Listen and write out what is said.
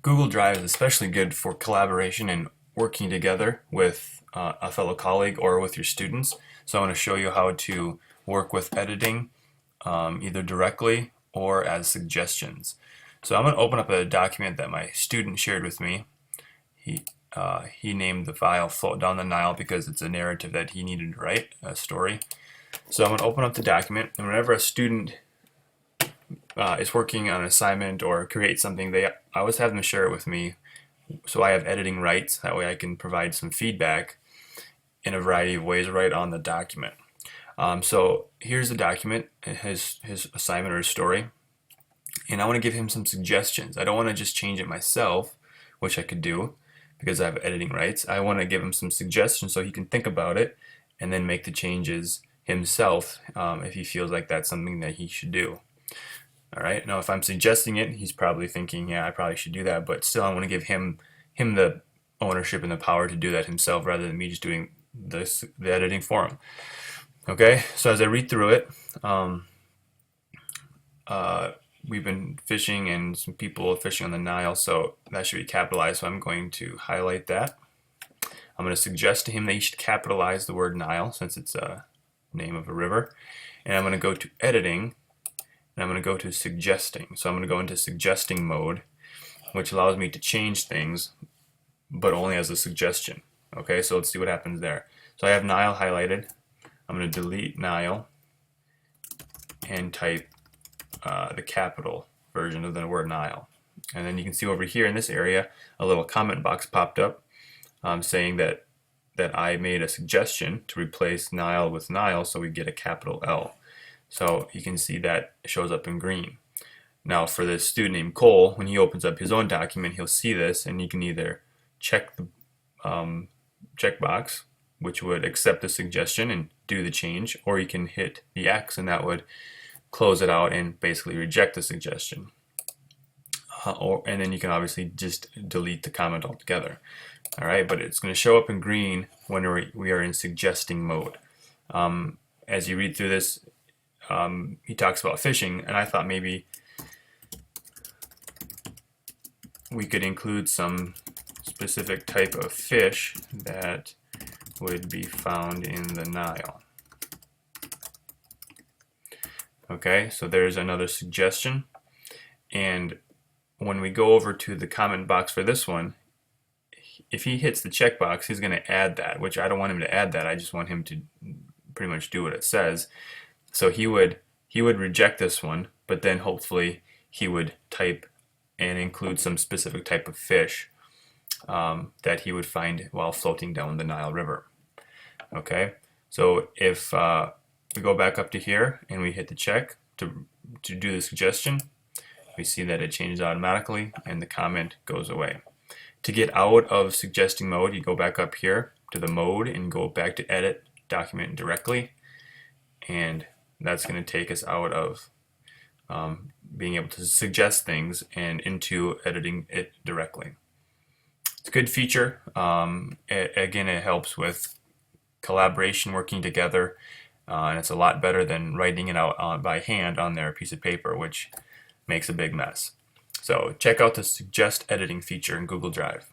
Google Drive is especially good for collaboration and working together with a fellow colleague or with your students. So I want to show you how to work with editing either directly or as suggestions. So I'm going to open up a document that my student shared with me. He named the file Float Down the Nile because it's a narrative that he needed to write, a story. So I'm going to open up the document, and whenever a student is working on an assignment or create something, I always have them share it with me, so I have editing rights. That way I can provide some feedback in a variety of ways right on the document. So here's the document, his assignment or his story, and I want to give him some suggestions. I don't want to just change it myself, which I could do because I have editing rights. I want to give him some suggestions so he can think about it and then make the changes himself if he feels like that's something that he should do. All right. Now, if I'm suggesting it, he's probably thinking, yeah, I probably should do that. But still, I want to give him the ownership and the power to do that himself rather than me just doing the editing for him. Okay. So as I read through it, we've been fishing and some people are fishing on the Nile, so that should be capitalized. So I'm going to highlight that. I'm going to suggest to him that he should capitalize the word Nile since it's a name of a river. And I'm going to go to editing. And I'm going to go to suggesting. So I'm going to go into suggesting mode, which allows me to change things, but only as a suggestion. Okay, so let's see what happens there. So I have Nile highlighted. I'm going to delete Nile and type the capital version of the word Nile. And then you can see over here in this area, a little comment box popped up saying that I made a suggestion to replace Nile with Nile, so we get a capital L. So you can see that it shows up in green. Now for this student named Cole, when he opens up his own document, he'll see this, and you can either check the checkbox, which would accept the suggestion and do the change, or you can hit the X, and that would close it out and basically reject the suggestion. And then you can obviously just delete the comment altogether. All right, but it's going to show up in green when we are in suggesting mode. As you read through this, he talks about fishing, and I thought maybe we could include some specific type of fish that would be found in the Nile. Okay, so there's another suggestion, and when we go over to the comment box for this one, if he hits the checkbox, he's going to add that, which I don't want him to add that. I just want him to pretty much do what it says. So he would reject this one, but then hopefully he would type and include some specific type of fish that he would find while floating down the Nile River. Okay, so if we go back up to here and we hit the check to do the suggestion, we see that it changes automatically and the comment goes away. To get out of suggesting mode, you go back up here to the mode and go back to edit document directly, and that's going to take us out of being able to suggest things and into editing it directly. It's a good feature. Again, it helps with collaboration, working together, and it's a lot better than writing it out by hand on their piece of paper, which makes a big mess. So check out the suggest editing feature in Google Drive.